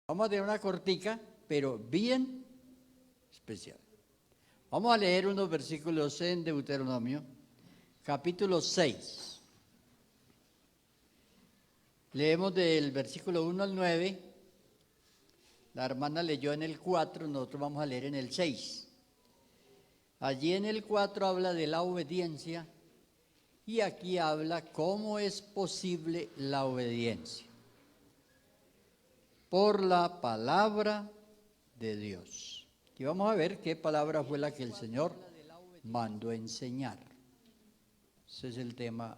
Vamos a tener una cortica, pero bien especial. Vamos a leer unos versículos en Deuteronomio, capítulo 6. Leemos del versículo 1 al 9. La hermana leyó en el 4, nosotros vamos a leer en el 6. Allí en el 4 habla de la obediencia y aquí habla cómo es posible la obediencia. Por la palabra de Dios. Y vamos a ver qué palabra fue la que el Señor mandó enseñar. Ese es el tema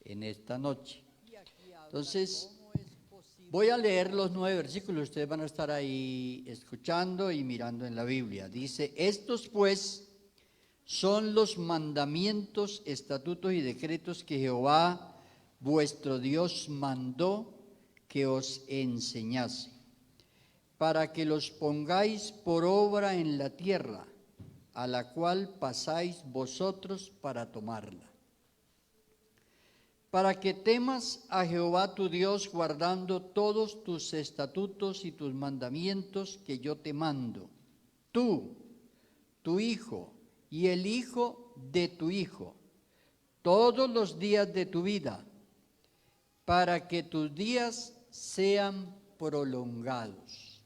en esta noche. Entonces, voy a leer los 9 versículos. Ustedes van a estar ahí escuchando y mirando en la Biblia. Dice: estos pues son los mandamientos, estatutos y decretos que Jehová vuestro Dios mandó que os enseñase, para que los pongáis por obra en la tierra, a la cual pasáis vosotros para tomarla. Para que temas a Jehová tu Dios, guardando todos tus estatutos y tus mandamientos que yo te mando, tú, tu hijo y el hijo de tu hijo, todos los días de tu vida, para que tus días sean prolongados.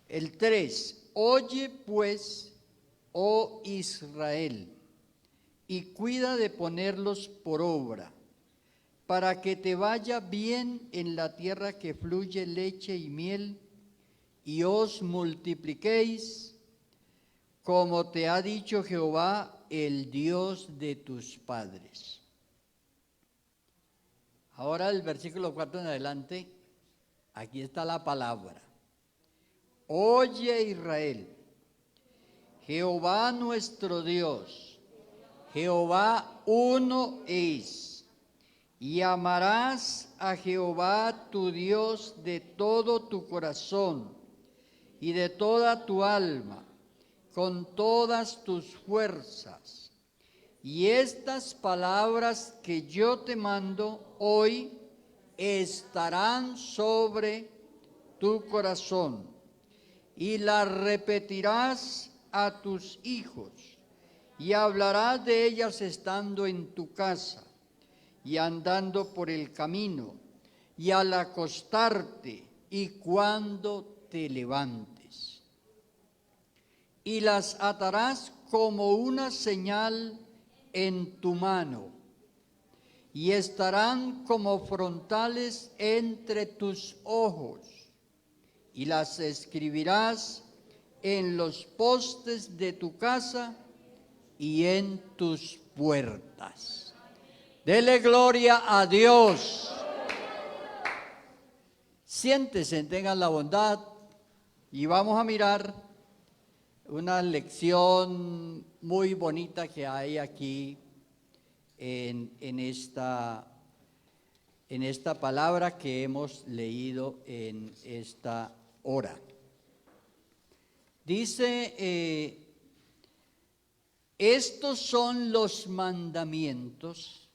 El 3, oye pues, oh Israel, y cuida de ponerlos por obra, para que te vaya bien en la tierra que fluye leche y miel, y os multipliquéis, como te ha dicho Jehová, el Dios de tus padres. Ahora el versículo 4 en adelante, aquí está la palabra. Oye Israel, Jehová nuestro Dios, Jehová uno es, y amarás a Jehová tu Dios de todo tu corazón y de toda tu alma, con todas tus fuerzas. Y estas palabras que yo te mando hoy estarán sobre tu corazón, y las repetirás a tus hijos, y hablarás de ellas estando en tu casa, y andando por el camino, y al acostarte, y cuando te levantes. Y las atarás como una señal en tu mano, y estarán como frontales entre tus ojos, y las escribirás en los postes de tu casa y en tus puertas. Dele gloria a Dios. Siéntese, tengan la bondad, y vamos a mirar una lección muy bonita que hay aquí en esta palabra que hemos leído en esta hora. Dice, estos son los mandamientos,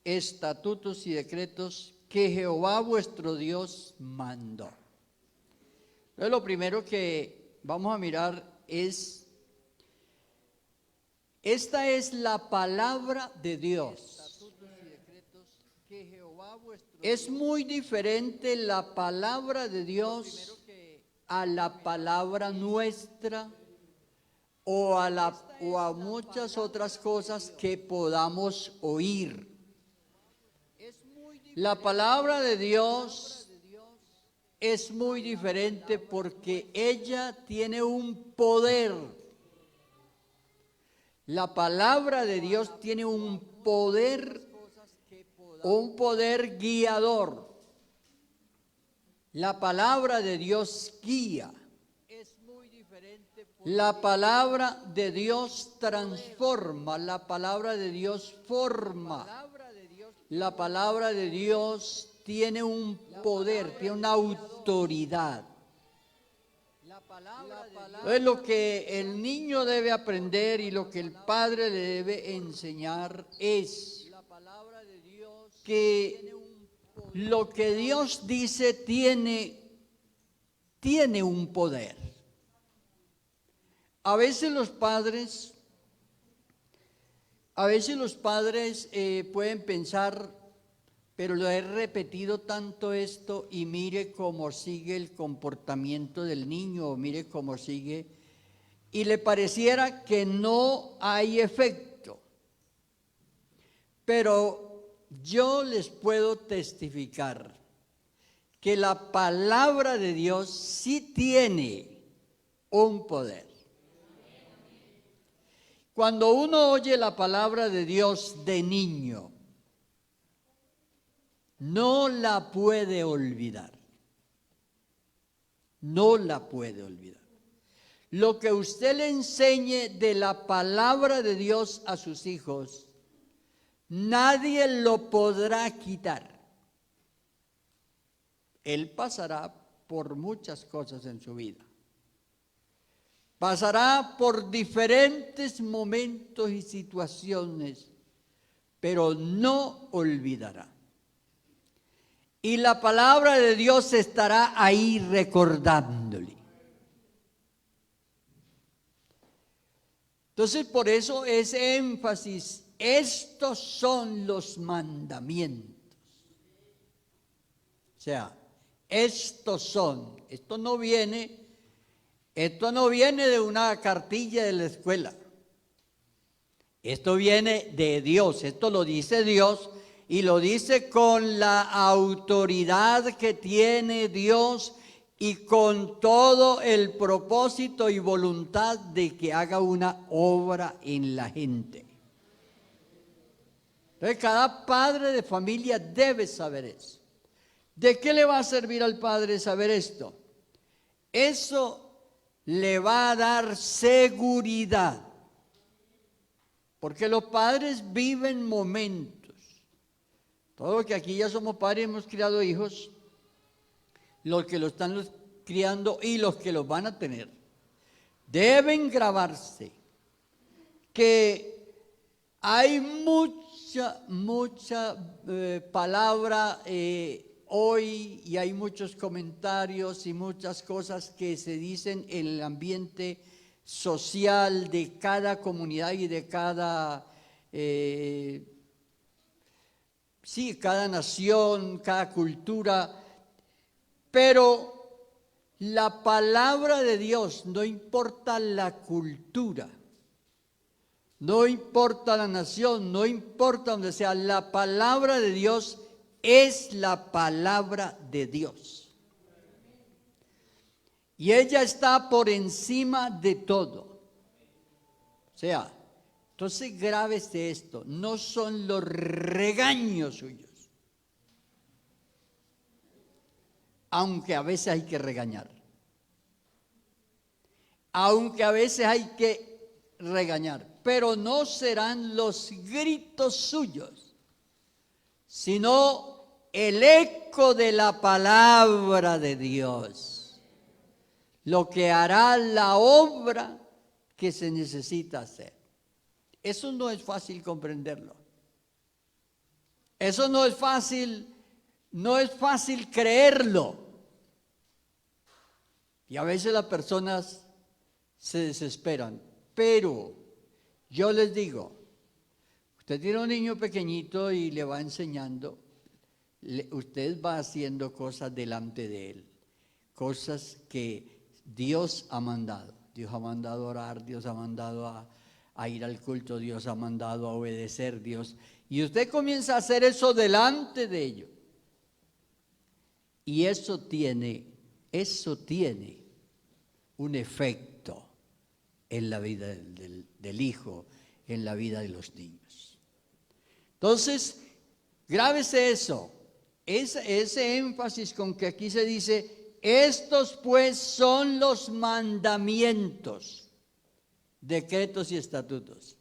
estatutos y decretos que Jehová vuestro Dios mandó. Entonces, lo primero que vamos a mirar es, esta es la palabra de Dios. Es muy diferente la palabra de Dios a la palabra nuestra o a muchas otras cosas que podamos oír. La palabra de Dios es muy diferente porque ella tiene un poder. La palabra de Dios tiene un poder guiador. La palabra de Dios guía. La palabra de Dios transforma. La palabra de Dios forma. La palabra de Dios tiene un poder, tiene una autoridad. Es lo que el niño debe aprender y lo que el padre le debe enseñar es que lo que Dios dice tiene un poder. A veces los padres pueden pensar, pero lo he repetido tanto esto y mire cómo sigue el comportamiento del niño, o mire cómo sigue, y le pareciera que no hay efecto. Pero yo les puedo testificar que la palabra de Dios sí tiene un poder. Cuando uno oye la palabra de Dios de niño, no la puede olvidar. No la puede olvidar. Lo que usted le enseñe de la palabra de Dios a sus hijos, nadie lo podrá quitar. Él pasará por muchas cosas en su vida. Pasará por diferentes momentos y situaciones, pero no olvidará. Y la palabra de Dios estará ahí recordándole. Entonces, por eso ese énfasis, estos son los mandamientos. O sea, estos son, esto no viene de una cartilla de la escuela. Esto viene de Dios, esto lo dice Dios y lo dice con la autoridad que tiene Dios y con todo el propósito y voluntad de que haga una obra en la gente. Entonces, cada padre de familia debe saber eso. ¿De qué le va a servir al padre saber esto? Eso le va a dar seguridad, porque los padres viven momentos. Todos que aquí ya somos padres, hemos criado hijos, los que lo están criando y los que los van a tener, deben grabarse que hay mucha palabra hoy, y hay muchos comentarios y muchas cosas que se dicen en el ambiente social de cada comunidad y de cada nación, cada cultura, pero la palabra de Dios, no importa la cultura, no importa la nación, no importa donde sea, la palabra de Dios es la palabra de Dios. Y ella está por encima de todo. O sea, entonces grábese esto, no son los regaños suyos. Aunque a veces hay que regañar. Aunque a veces hay que regañar. Pero no serán los gritos suyos, sino el eco de la palabra de Dios, lo que hará la obra que se necesita hacer. Eso no es fácil comprenderlo. Eso no es fácil creerlo. Y a veces las personas se desesperan, pero yo les digo, usted tiene un niño pequeñito y le va enseñando, usted va haciendo cosas delante de él, cosas que Dios ha mandado. Dios ha mandado a orar, Dios ha mandado a ir al culto, Dios ha mandado a obedecer, Dios. Y usted comienza a hacer eso delante de ellos. Y eso tiene un efecto en la vida del hijo, en la vida de los niños. Entonces, grábese eso, ese énfasis con que aquí se dice, estos pues son los mandamientos, decretos y estatutos.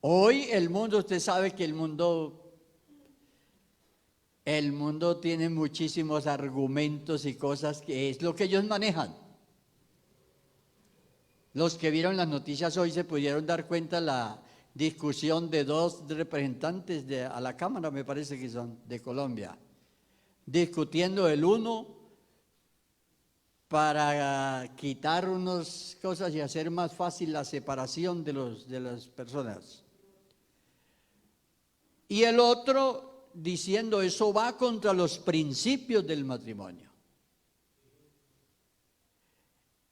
Hoy el mundo, usted sabe que el mundo tiene muchísimos argumentos y cosas que es lo que ellos manejan. Los que vieron las noticias hoy se pudieron dar cuenta discusión de dos representantes a la Cámara, me parece que son, de Colombia, discutiendo el uno para quitar unas cosas y hacer más fácil la separación de las personas. Y el otro diciendo eso va contra los principios del matrimonio.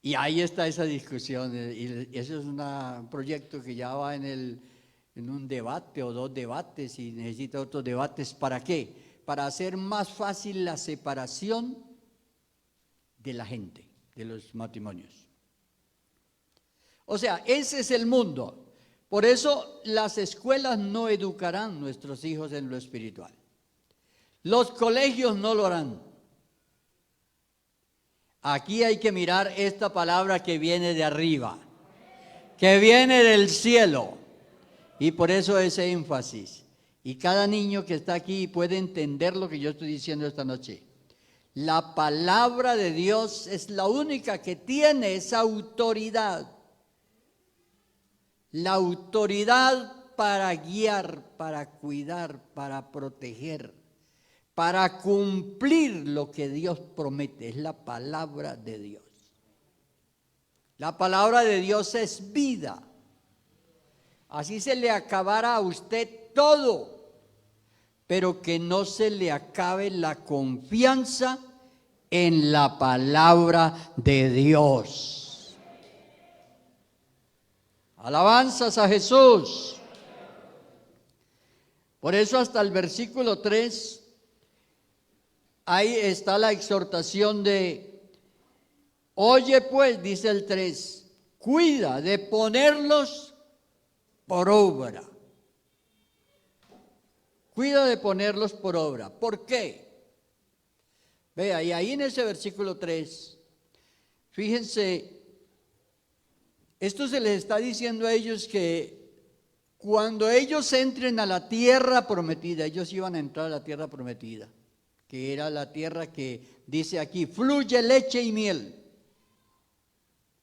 Y ahí está esa discusión, y eso es un proyecto que ya va en un debate o dos debates y necesita otros debates. ¿Para qué? Para hacer más fácil la separación de la gente, de los matrimonios. O sea, ese es el mundo. Por eso las escuelas no educarán a nuestros hijos en lo espiritual. Los colegios no lo harán. Aquí hay que mirar esta palabra que viene de arriba, que viene del cielo. Y por eso ese énfasis. Y cada niño que está aquí puede entender lo que yo estoy diciendo esta noche. La palabra de Dios es la única que tiene esa autoridad. La autoridad para guiar, para cuidar, para proteger, para cumplir lo que Dios promete. Es la palabra de Dios. La palabra de Dios es vida. Así se le acabará a usted todo, pero que no se le acabe la confianza en la palabra de Dios. Alabanzas a Jesús. Por eso hasta el versículo 3, ahí está la exhortación de, oye pues, dice el 3, cuida de ponerlos por obra. Cuida de ponerlos por obra. ¿Por qué? Vea, y ahí en ese versículo 3, fíjense, esto se les está diciendo a ellos que cuando ellos entren a la tierra prometida, ellos iban a entrar a la tierra prometida, que era la tierra que dice aquí, fluye leche y miel.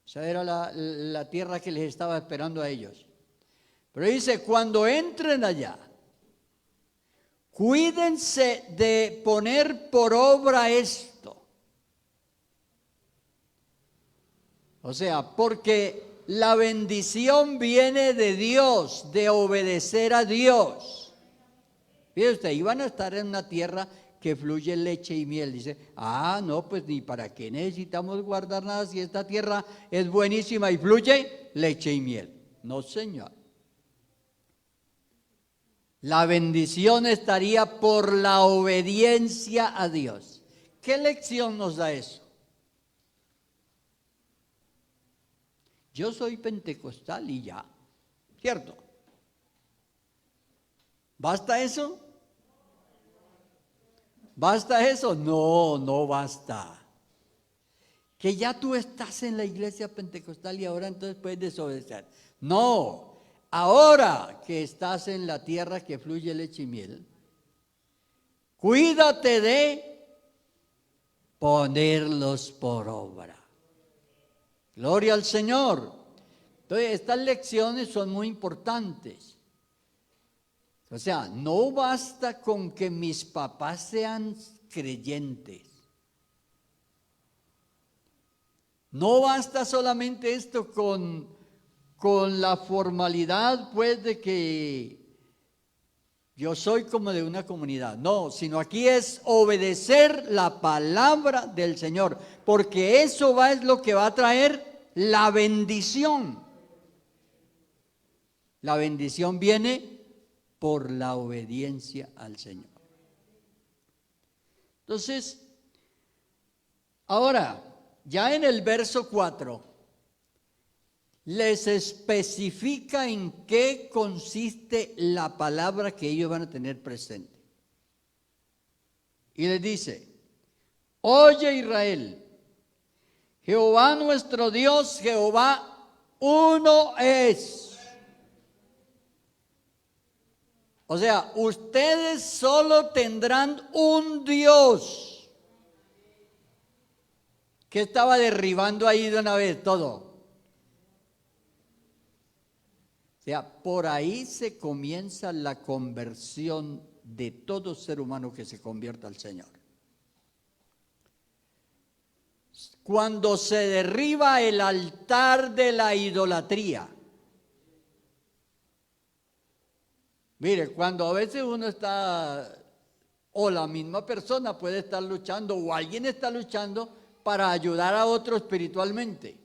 Esa era la tierra que les estaba esperando a ellos. Pero dice, cuando entren allá, cuídense de poner por obra esto. O sea, porque la bendición viene de Dios, de obedecer a Dios. Fíjate usted, iban a estar en una tierra que fluye leche y miel. Dice, no, pues ni para qué necesitamos guardar nada si esta tierra es buenísima y fluye leche y miel. No, señor. La bendición estaría por la obediencia a Dios. ¿Qué lección nos da eso? Yo soy pentecostal y ya, ¿cierto? ¿Basta eso? ¿Basta eso? No, no basta. Que ya tú estás en la iglesia pentecostal y ahora entonces puedes desobedecer. No. Ahora que estás en la tierra que fluye leche y miel, cuídate de ponerlos por obra. Gloria al Señor. Entonces, estas lecciones son muy importantes. O sea, no basta con que mis papás sean creyentes. No basta solamente esto con la formalidad, pues, de que yo soy como de una comunidad. No, sino aquí es obedecer la palabra del Señor, porque eso es lo que va a traer la bendición. La bendición viene por la obediencia al Señor. Entonces, ahora, ya en el verso 4, les especifica en qué consiste la palabra que ellos van a tener presente. Y les dice, oye Israel, Jehová nuestro Dios, Jehová uno es. O sea, ustedes solo tendrán un Dios. ¿Qué estaba derribando ahí de una vez todo? sea, por ahí se comienza la conversión de todo ser humano que se convierta al Señor. Cuando se derriba el altar de la idolatría. Mire, cuando a veces uno está, o la misma persona puede estar luchando, o alguien está luchando para ayudar a otro espiritualmente.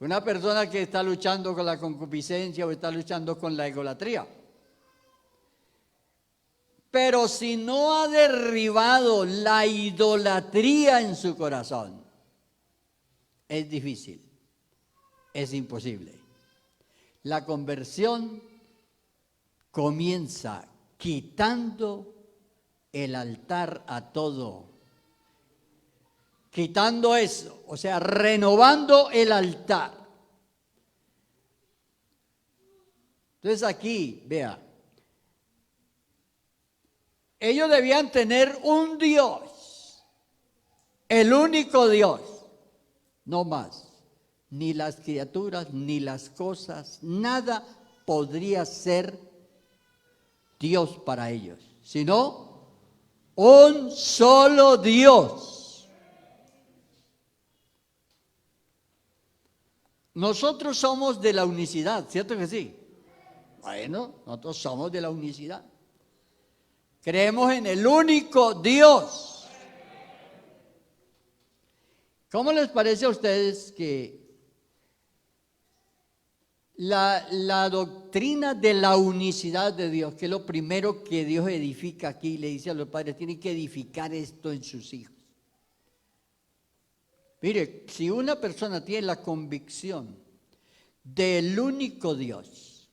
Una persona que está luchando con la concupiscencia o está luchando con la idolatría. Pero si no ha derribado la idolatría en su corazón, es difícil, es imposible. La conversión comienza quitando el altar a todo. Quitando eso, o sea, renovando el altar. Entonces aquí, vea, ellos debían tener un Dios, el único Dios, no más. Ni las criaturas, ni las cosas, nada podría ser Dios para ellos, sino un solo Dios. Nosotros somos de la unicidad, ¿cierto que sí? Bueno, nosotros somos de la unicidad. Creemos en el único Dios. ¿Cómo les parece a ustedes que la doctrina de la unicidad de Dios, que es lo primero que Dios edifica aquí, le dice a los padres, tienen que edificar esto en sus hijos? Mire, si una persona tiene la convicción del único Dios,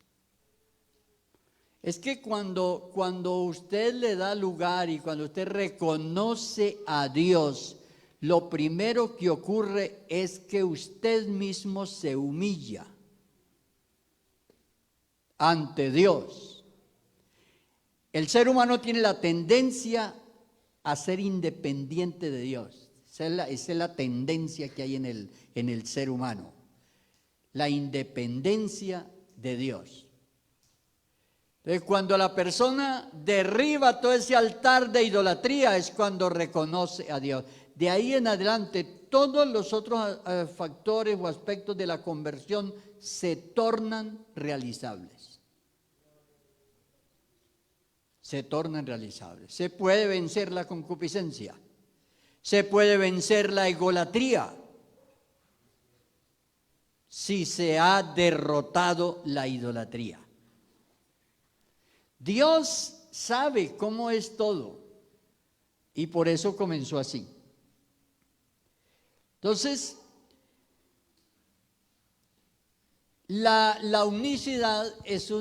es que cuando usted le da lugar y cuando usted reconoce a Dios, lo primero que ocurre es que usted mismo se humilla ante Dios. El ser humano tiene la tendencia a ser independiente de Dios. Esa es la tendencia que hay en el ser humano. La independencia de Dios. Entonces, cuando la persona derriba todo ese altar de idolatría, es cuando reconoce a Dios. De ahí en adelante, todos los otros factores o aspectos de la conversión se tornan realizables. Se tornan realizables. Se puede vencer la concupiscencia. Se puede vencer la egolatría si se ha derrotado la idolatría. Dios sabe cómo es todo y por eso comenzó así. Entonces, la unicidad es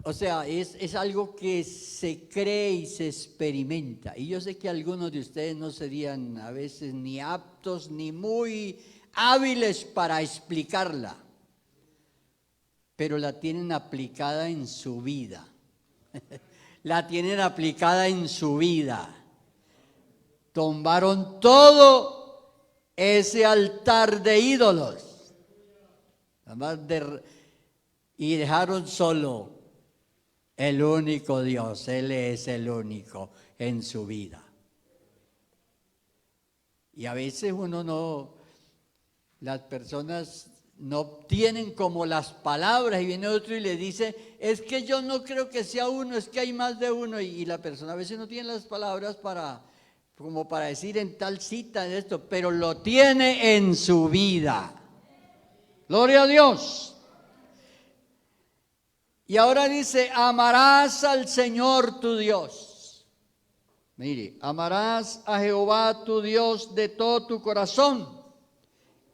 es algo que se cree y se experimenta. Y yo sé que algunos de ustedes no serían a veces ni aptos ni muy hábiles para explicarla, pero la tienen aplicada en su vida. La tienen aplicada en su vida. Tumbaron todo ese altar de ídolos y dejaron solo el único Dios. Él es el único en su vida. Y a veces las personas no tienen como las palabras y viene otro y le dice, es que yo no creo que sea uno, es que hay más de uno. Y la persona a veces no tiene las palabras como para decir en tal cita en esto, pero lo tiene en su vida. Gloria a Dios. Y ahora dice, amarás al Señor tu Dios. Mire, amarás a Jehová tu Dios de todo tu corazón.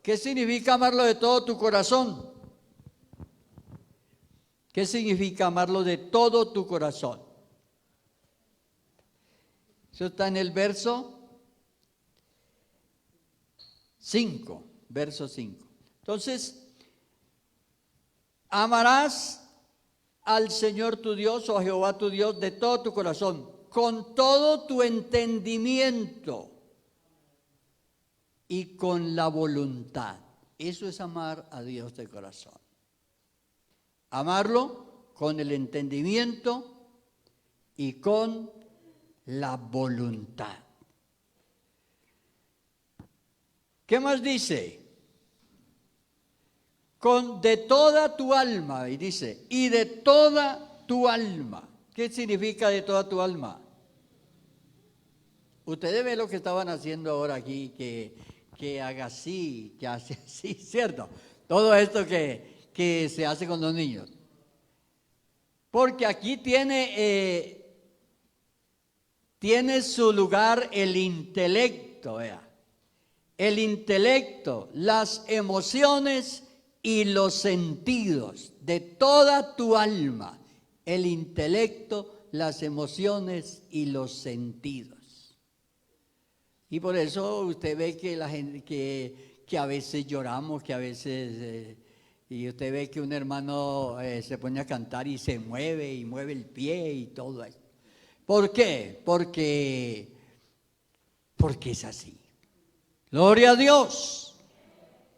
¿Qué significa amarlo de todo tu corazón? ¿Qué significa amarlo de todo tu corazón? Eso está en el verso 5, verso 5. Entonces, amarás al Señor tu Dios o a Jehová tu Dios de todo tu corazón, con todo tu entendimiento y con la voluntad. Eso es amar a Dios de corazón. Amarlo con el entendimiento y con la voluntad. ¿Qué más dice? De toda tu alma, y dice, y de toda tu alma. ¿Qué significa de toda tu alma? Ustedes ven lo que estaban haciendo ahora aquí, que haga así, que hace así, ¿cierto? Todo esto que se hace con los niños. Porque aquí tiene su lugar el intelecto, vea. El intelecto, las emociones y los sentidos de toda tu alma. El intelecto, las emociones y los sentidos. Y por eso usted ve que la gente que a veces lloramos, que a veces y usted ve que un hermano se pone a cantar y se mueve y mueve el pie y todo eso. ¿Por qué? Porque es así. Gloria a Dios.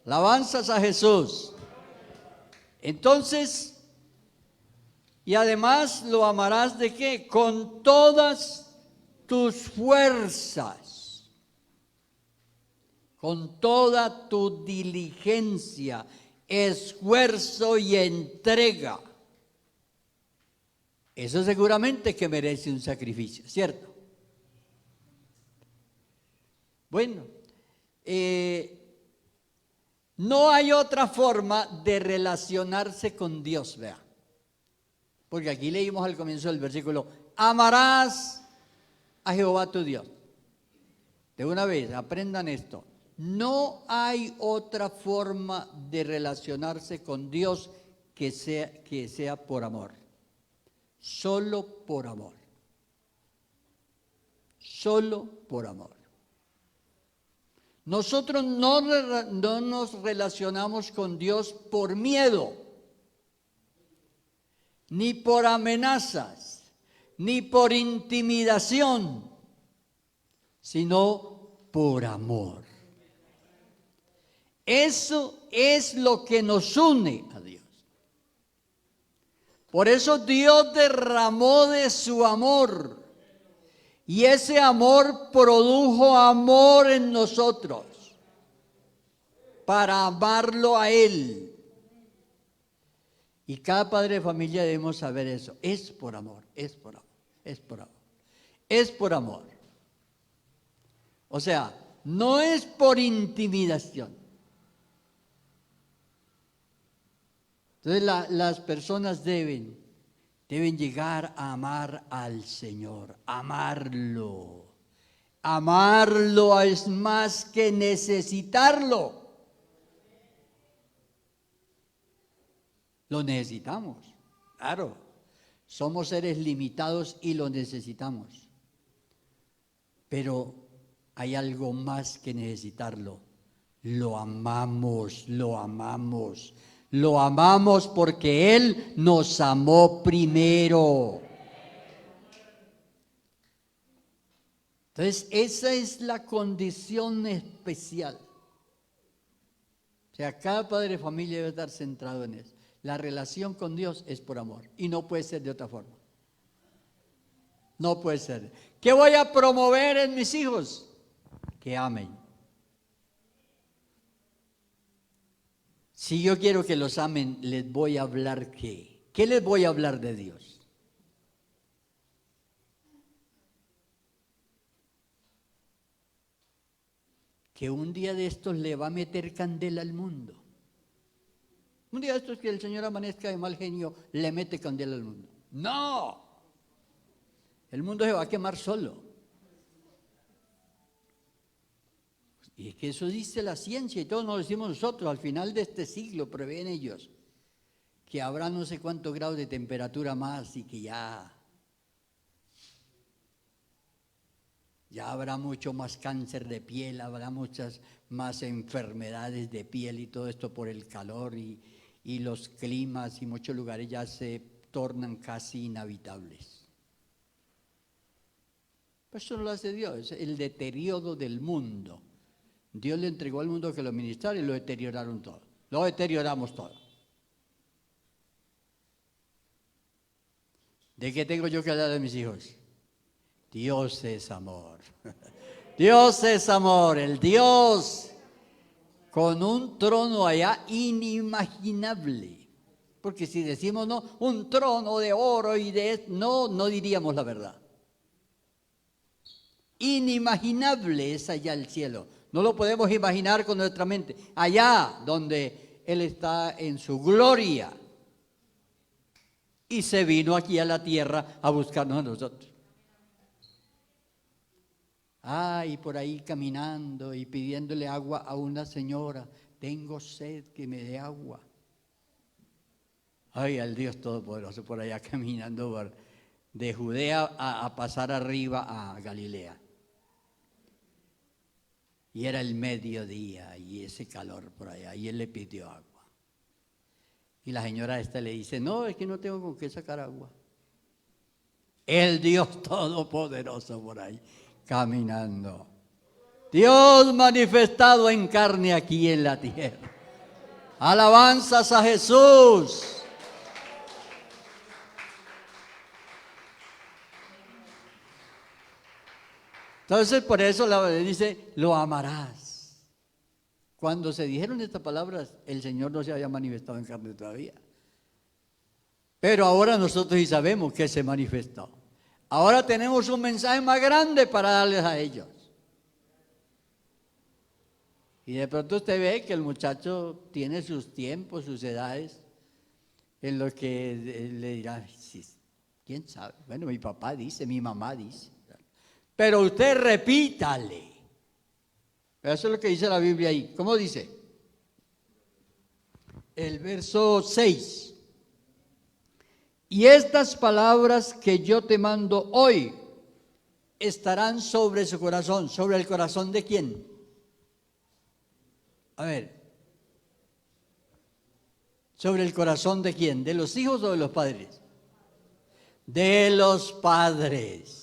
Alabanzas a Jesús. Entonces, y además lo amarás ¿de qué? Con todas tus fuerzas, con toda tu diligencia, esfuerzo y entrega. Eso seguramente que merece un sacrificio, ¿cierto? Bueno, no hay otra forma de relacionarse con Dios, vea. Porque aquí leímos al comienzo del versículo, amarás a Jehová tu Dios. De una vez, aprendan esto. No hay otra forma de relacionarse con Dios que sea por amor. Solo por amor. Solo por amor. Nosotros no nos relacionamos con Dios por miedo, ni por amenazas, ni por intimidación, sino por amor. Eso es lo que nos une a Dios. Por eso Dios derramó de su amor. Y ese amor produjo amor en nosotros para amarlo a Él. Y cada padre de familia debemos saber eso. Es por amor, es por amor, es por amor. Es por amor. O sea, no es por intimidación. Entonces las personas deben llegar a amar al Señor, amarlo. Amarlo es más que necesitarlo. Lo necesitamos, claro. Somos seres limitados y lo necesitamos. Pero hay algo más que necesitarlo. Lo amamos, lo amamos. Lo amamos porque Él nos amó primero. Entonces, esa es la condición especial. O sea, cada padre de familia debe estar centrado en eso. La relación con Dios es por amor y no puede ser de otra forma. No puede ser. ¿Qué voy a promover en mis hijos? Que amen. Si yo quiero que los amen, les voy a hablar ¿qué? ¿Qué les voy a hablar de Dios? Que un día de estos le va a meter candela al mundo. Un día de estos que el Señor amanezca de mal genio, le mete candela al mundo. ¡No! El mundo se va a quemar solo. Y es que eso dice la ciencia y todos nos decimos nosotros, al final de este siglo prevén ellos que habrá no sé cuántos grados de temperatura más y que ya habrá mucho más cáncer de piel, habrá muchas más enfermedades de piel y todo esto por el calor y los climas y muchos lugares ya se tornan casi inhabitables. Pues eso no lo hace Dios, es el deterioro del mundo. Dios le entregó al mundo que lo ministrara y lo deterioraron todo. Lo deterioramos todo. ¿De qué tengo yo que hablar de mis hijos? Dios es amor. Dios es amor, el Dios con un trono allá inimaginable. Porque si decimos no, un trono de oro y no diríamos la verdad. Inimaginable es allá el cielo. No lo podemos imaginar con nuestra mente. Allá donde Él está en su gloria. Y se vino aquí a la tierra a buscarnos a nosotros. Y por ahí caminando y pidiéndole agua a una señora. Tengo sed, que me dé agua. Al Dios Todopoderoso por allá caminando de Judea a pasar arriba a Galilea. Y era el mediodía y ese calor por allá. Y él le pidió agua. Y la señora esta le dice, no, es que no tengo con qué sacar agua. El Dios Todopoderoso por ahí, caminando. Dios manifestado en carne aquí en la tierra. Alabanzas a Jesús. Entonces, por eso la Biblia dice, lo amarás. Cuando se dijeron estas palabras, el Señor no se había manifestado en carne todavía. Pero ahora nosotros sí sabemos que se manifestó. Ahora tenemos un mensaje más grande para darles a ellos. Y de pronto usted ve que el muchacho tiene sus tiempos, sus edades, en los que le dirá, sí, ¿quién sabe? Bueno, mi papá dice, mi mamá dice. Pero usted repítale. Eso es lo que dice la Biblia ahí. ¿Cómo dice? El verso 6. Y estas palabras que yo te mando hoy estarán sobre su corazón. ¿Sobre el corazón de quién? A ver. ¿Sobre el corazón de quién? ¿De los hijos o de los padres? De los padres.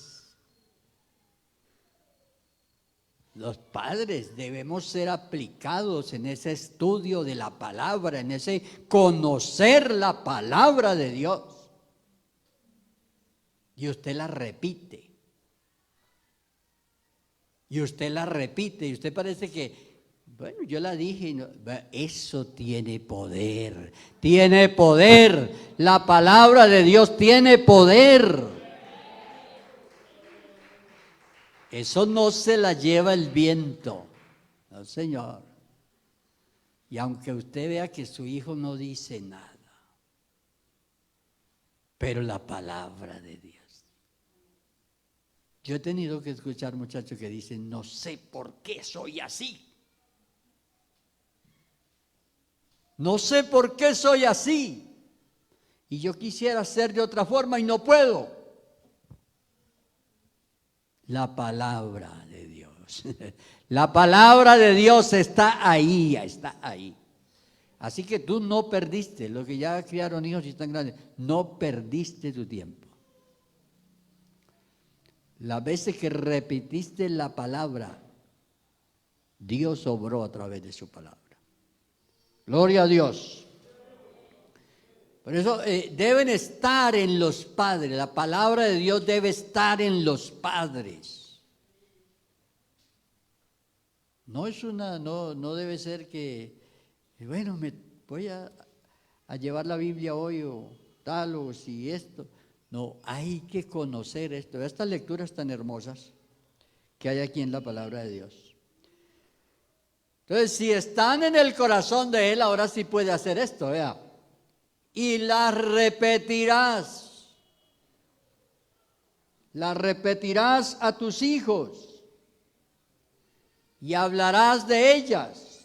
Los padres debemos ser aplicados en ese estudio de la palabra, en ese conocer la palabra de Dios. Y usted la repite. Y usted la repite. Y usted parece que, bueno, yo la dije. Y no, eso tiene poder. Tiene poder. La palabra de Dios tiene poder. Eso no se la lleva el viento, no, Señor. Y aunque usted vea que su hijo no dice nada, pero la palabra de Dios. Yo he tenido que escuchar muchachos que dicen, no sé por qué soy así. No sé por qué soy así. Y yo quisiera ser de otra forma y no puedo. La palabra de Dios. La palabra de Dios está ahí, está ahí. Así que tú no perdiste, los que ya criaron hijos y están grandes, no perdiste tu tiempo. Las veces que repetiste la palabra, Dios obró a través de su palabra. Gloria a Dios. Por eso deben estar en los padres, la palabra de Dios debe estar en los padres. No es no debe ser que, bueno, me voy a llevar la Biblia hoy o tal o si esto. No, hay que conocer esto, estas lecturas tan hermosas que hay aquí en la palabra de Dios. Entonces, si están en el corazón de Él, ahora sí puede hacer esto, vea. Y las repetirás a tus hijos y hablarás de ellas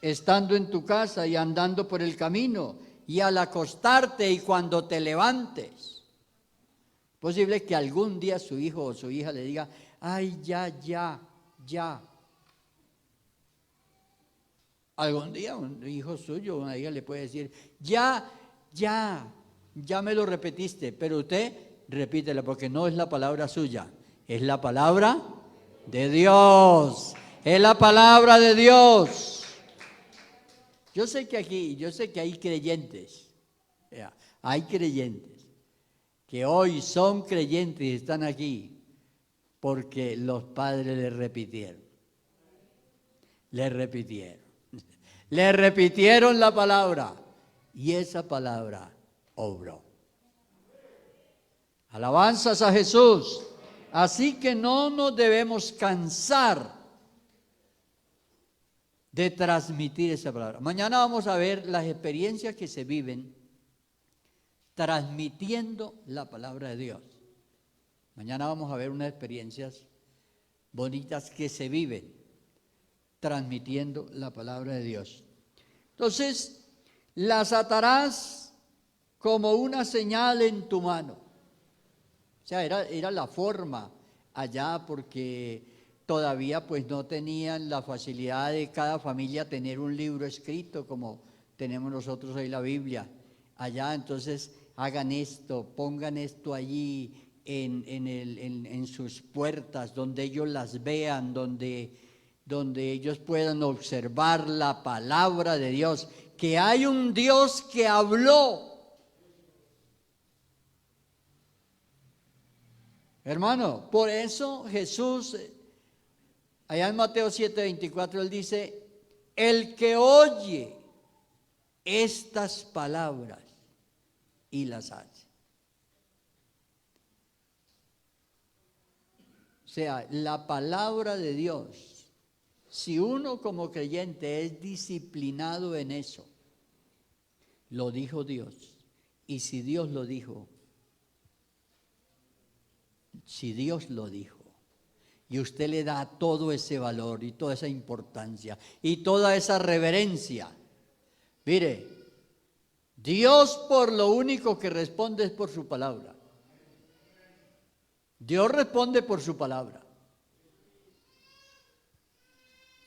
estando en tu casa y andando por el camino y al acostarte y cuando te levantes. Posible que algún día su hijo o su hija le diga, ay, ya. Algún día un hijo suyo, una hija le puede decir, ya me lo repetiste, pero usted repítelo porque no es la palabra suya, es la palabra de Dios, es la palabra de Dios. Yo sé que hay creyentes que hoy son creyentes y están aquí porque los padres les repitieron. Les repitieron. Les repitieron la palabra y esa palabra obró. Alabanzas a Jesús. Así que no nos debemos cansar de transmitir esa palabra. Mañana vamos a ver las experiencias que se viven transmitiendo la palabra de Dios. Mañana vamos a ver unas experiencias bonitas que se viven transmitiendo la palabra de Dios. Entonces, las atarás como una señal en tu mano. O sea, era la forma allá porque todavía pues no tenían la facilidad de cada familia tener un libro escrito como tenemos nosotros hoy la Biblia. Allá entonces hagan esto, pongan esto allí en sus puertas, donde ellos las vean, donde ellos puedan observar la palabra de Dios, que hay un Dios que habló. Hermano, por eso Jesús, allá en Mateo 7:24, Él dice, el que oye estas palabras y las hace. O sea, la palabra de Dios, si uno como creyente es disciplinado en eso, lo dijo Dios. Y si Dios lo dijo, y usted le da todo ese valor y toda esa importancia y toda esa reverencia, mire, Dios por lo único que responde es por su palabra. Dios responde por su palabra.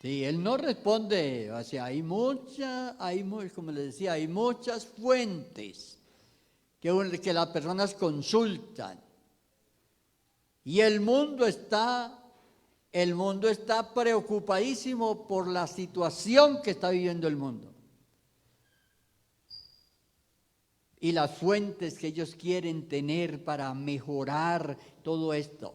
Sí, Él no responde, o sea, como les decía, hay muchas fuentes que las personas consultan. Y el mundo está preocupadísimo por la situación que está viviendo el mundo. Y las fuentes que ellos quieren tener para mejorar todo esto.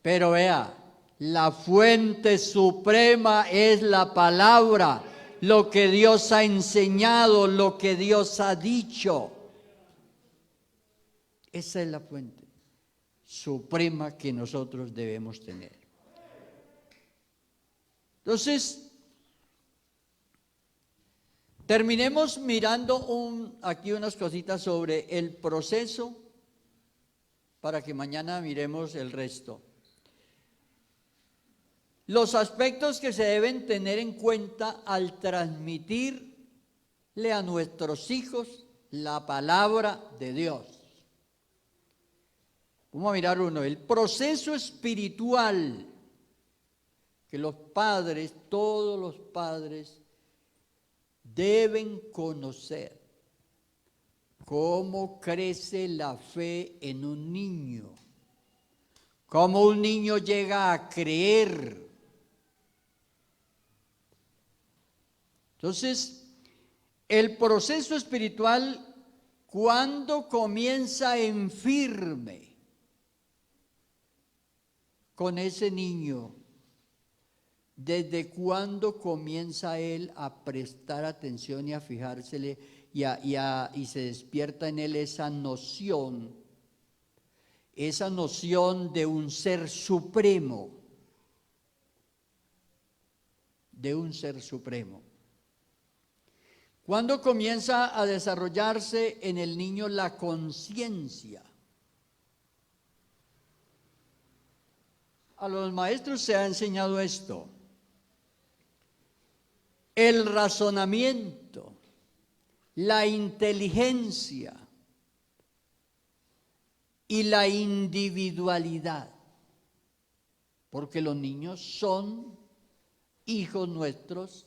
Pero vea, la fuente suprema es la palabra, lo que Dios ha enseñado, lo que Dios ha dicho. Esa es la fuente suprema que nosotros debemos tener. Entonces, terminemos mirando aquí unas cositas sobre el proceso para que mañana miremos el resto. Los aspectos que se deben tener en cuenta al transmitirle a nuestros hijos la palabra de Dios. Vamos a mirar uno, el proceso espiritual que los padres, todos los padres, deben conocer. Cómo crece la fe en un niño, cómo un niño llega a creer. Entonces, el proceso espiritual, ¿cuándo comienza en firme con ese niño? ¿Desde cuándo comienza él a prestar atención y a fijársele y se despierta en él esa noción de un ser supremo? De un ser supremo. ¿Cuándo comienza a desarrollarse en el niño la conciencia? A los maestros se ha enseñado esto. El razonamiento, la inteligencia y la individualidad. Porque los niños son hijos nuestros,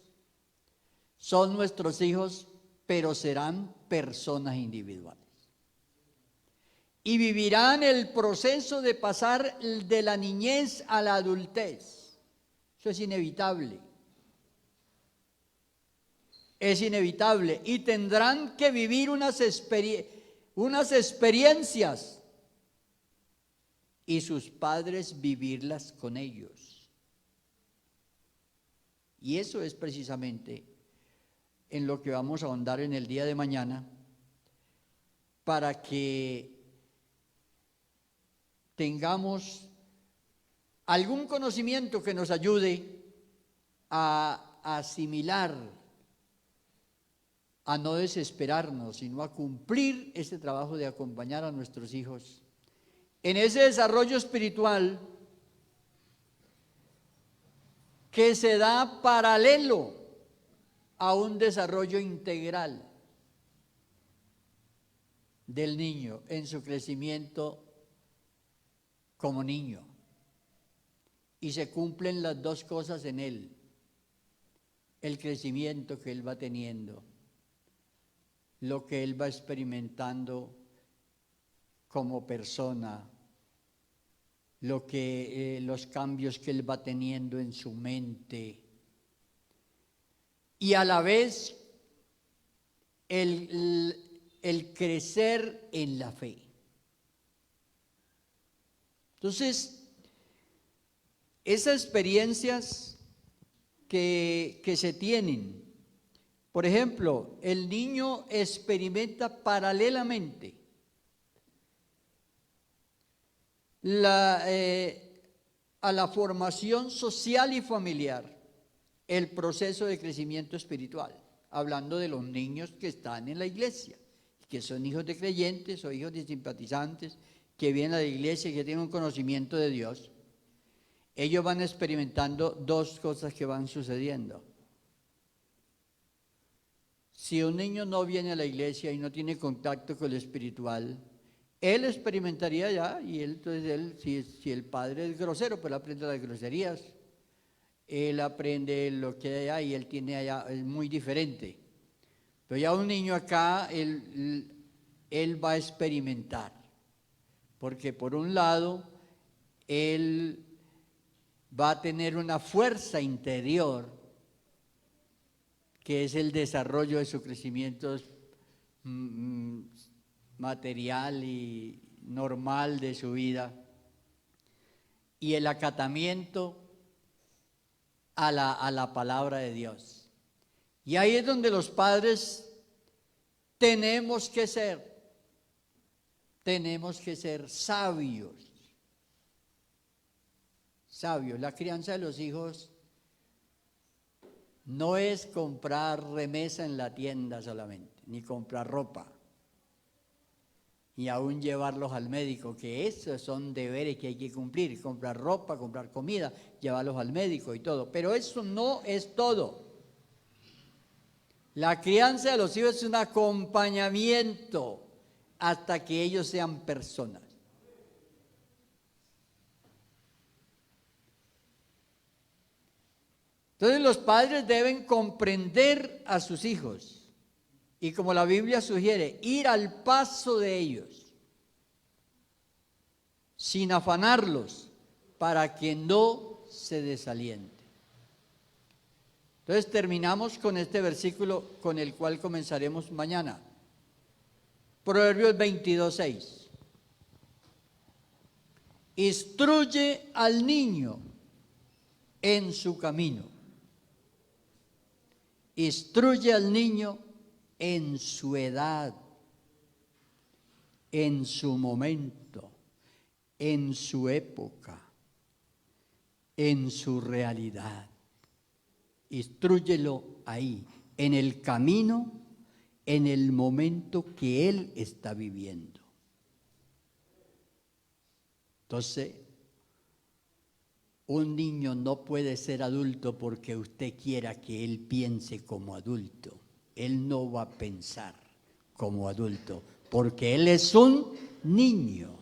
son nuestros hijos, pero serán personas individuales. Y vivirán el proceso de pasar de la niñez a la adultez. Eso es inevitable. Es inevitable. Y tendrán que vivir unas unas experiencias y sus padres vivirlas con ellos. Y eso es precisamente en lo que vamos a ahondar en el día de mañana, para que tengamos algún conocimiento que nos ayude a asimilar, a no desesperarnos, sino a cumplir este trabajo de acompañar a nuestros hijos en ese desarrollo espiritual que se da paralelo a un desarrollo integral del niño en su crecimiento como niño. Y se cumplen las dos cosas en él: el crecimiento que él va teniendo, lo que él va experimentando como persona, los cambios que él va teniendo en su mente, y a la vez el crecer en la fe. Entonces, esas experiencias que se tienen, por ejemplo, el niño experimenta paralelamente a la formación social y familiar el proceso de crecimiento espiritual, hablando de los niños que están en la iglesia, que son hijos de creyentes o hijos de simpatizantes, que vienen a la iglesia y que tienen un conocimiento de Dios. Ellos van experimentando dos cosas que van sucediendo. Si un niño no viene a la iglesia y no tiene contacto con lo espiritual, él experimentaría ya, y si el padre es grosero, pues él aprende las groserías, él aprende lo que hay allá y él tiene allá, es muy diferente. Pero ya un niño acá, él va a experimentar, porque por un lado, él va a tener una fuerza interior, que es el desarrollo de su crecimiento material y normal de su vida, y el acatamiento a la palabra de Dios. Y ahí es donde los padres tenemos que ser sabios. La crianza de los hijos no es comprar remesa en la tienda solamente, ni comprar ropa, y aún llevarlos al médico, que esos son deberes que hay que cumplir: comprar ropa, comprar comida, llevarlos al médico y todo. Pero eso no es todo. La crianza de los hijos es un acompañamiento hasta que ellos sean personas. Entonces los padres deben comprender a sus hijos y, como la Biblia sugiere, ir al paso de ellos, sin afanarlos, para que no se desalienten. Entonces terminamos con este versículo con el cual comenzaremos mañana. Proverbios 22:6. Instruye al niño en su camino. Instruye al niño en su edad, en su momento, en su época, en su realidad. Instrúyelo ahí, en el camino, en el momento que él está viviendo. Entonces, un niño no puede ser adulto porque usted quiera que él piense como adulto. Él no va a pensar como adulto, porque él es un niño.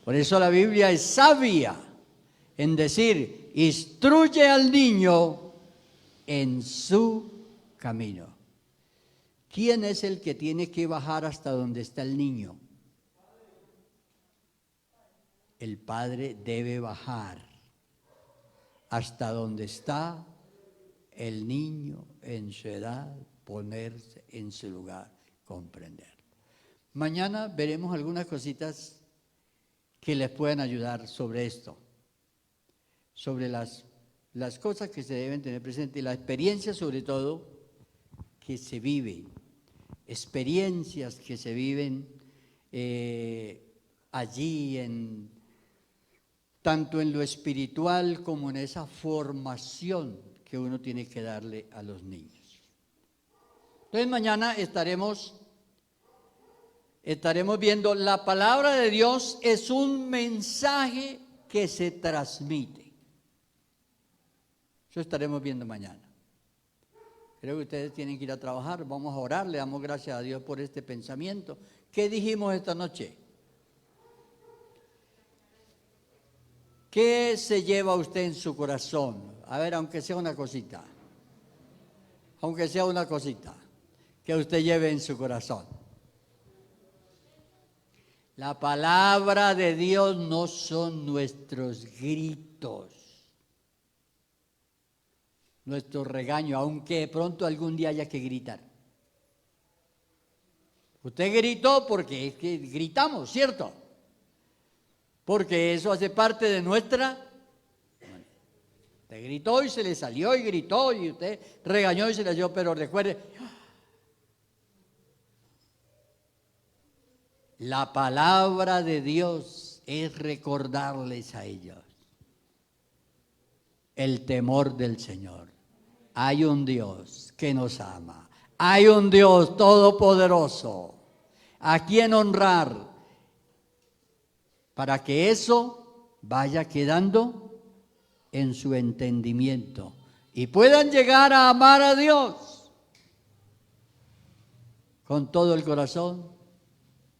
Por eso la Biblia es sabia en decir: instruye al niño en su camino. ¿Quién es el que tiene que bajar hasta donde está el niño? El padre debe bajar hasta donde está el niño en su edad, ponerse en su lugar, comprender. Mañana veremos algunas cositas que les puedan ayudar sobre esto, sobre las cosas que se deben tener presente y la experiencia sobre todo que se vive, experiencias que se viven allí, tanto en lo espiritual como en esa formación que uno tiene que darle a los niños. Entonces mañana estaremos viendo la palabra de Dios es un mensaje que se transmite. Eso estaremos viendo mañana. Creo que ustedes tienen que ir a trabajar, vamos a orar, le damos gracias a Dios por este pensamiento. ¿Qué dijimos esta noche? ¿Qué se lleva usted en su corazón? A ver, aunque sea una cosita, que usted lleve en su corazón. La palabra de Dios no son nuestros gritos, nuestro regaño, aunque de pronto algún día haya que gritar. Usted gritó porque es que gritamos, ¿cierto? Porque eso hace parte de nuestra... Usted gritó y se le salió y gritó y usted regañó y se le salió, pero recuerde, la palabra de Dios es recordarles a ellos el temor del Señor. Hay un Dios que nos ama, hay un Dios todopoderoso a quien honrar para que eso vaya quedando en su entendimiento y puedan llegar a amar a Dios con todo el corazón,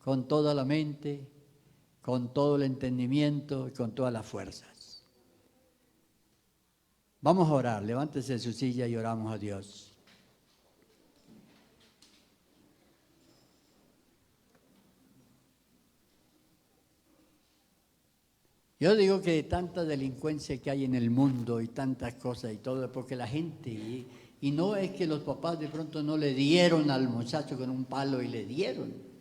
con toda la mente, con todo el entendimiento y con todas las fuerzas. Vamos a orar, levántese de su silla y oramos a Dios. Yo digo que tanta delincuencia que hay en el mundo y tantas cosas y todo, porque la gente, y no es que los papás de pronto no le dieron al muchacho con un palo y le dieron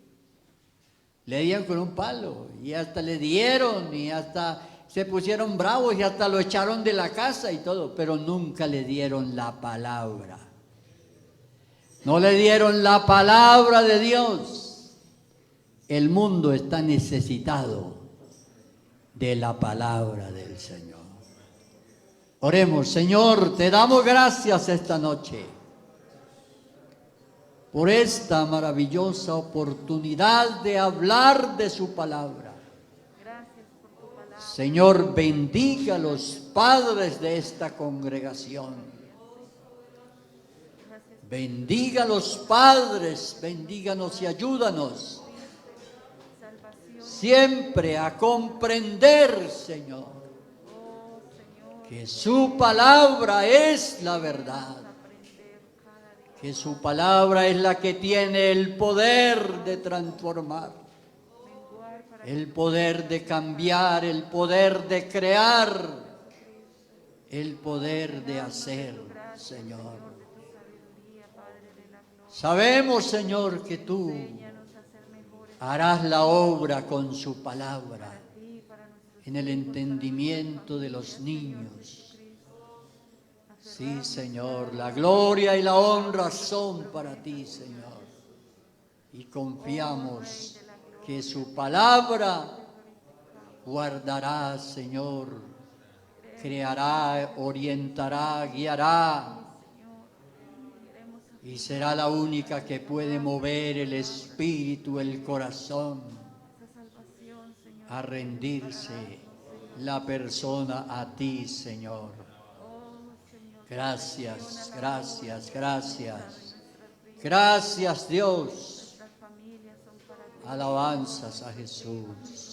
con un palo y hasta le dieron y hasta se pusieron bravos y hasta lo echaron de la casa y todo, pero nunca le dieron la palabra. No le dieron la palabra de Dios. El mundo está necesitado de la palabra del Señor. Oremos. Señor, te damos gracias esta noche por esta maravillosa oportunidad de hablar de su palabra. Señor, bendiga a los padres de esta congregación. Bendiga a los padres, bendíganos y ayúdanos siempre a comprender, Señor, que su palabra es la verdad, que su palabra es la que tiene el poder de transformar, el poder de cambiar, el poder de crear, el poder de hacer, Señor. Sabemos, Señor, que tú harás la obra con su palabra en el entendimiento de los niños. Sí, Señor, la gloria y la honra son para ti, Señor. Y confiamos que su palabra guardará, Señor, creará, orientará, guiará. Y será la única que puede mover el espíritu, el corazón, a rendirse la persona a ti, Señor. Gracias, gracias, gracias. Gracias, Dios. Alabanzas a Jesús.